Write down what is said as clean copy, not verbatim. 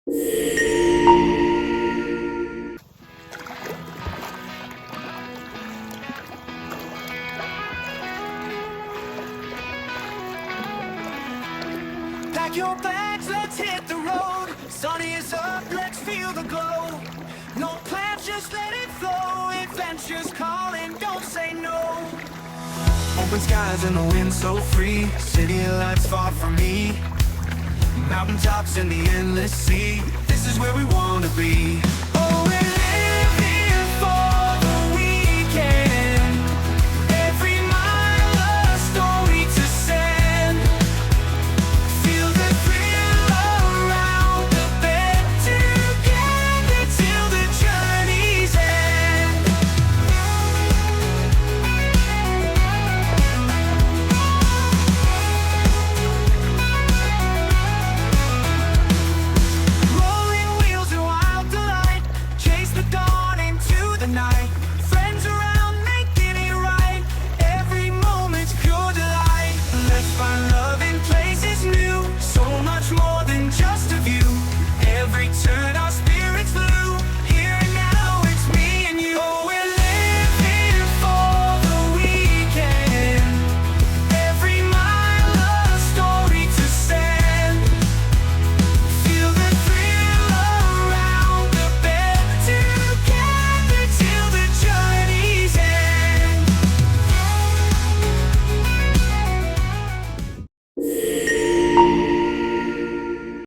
Pack your bags, let's hit the road. Sun is up, let's feel the glow. No plans, just let it flow. Adventure's calling, don't say no. Open skies and the wind so free. City lights far from me. Mountaintops and the endless sea. This is where we wanna be. Oh, we're living for the weekend. Every mile a story to send. Feel the thrill around the bend. Together till the journey's end. Rolling wheels and wild delight. Chase the dawn into the night. Friends around making it right. Every moment's pure delight. Let's find love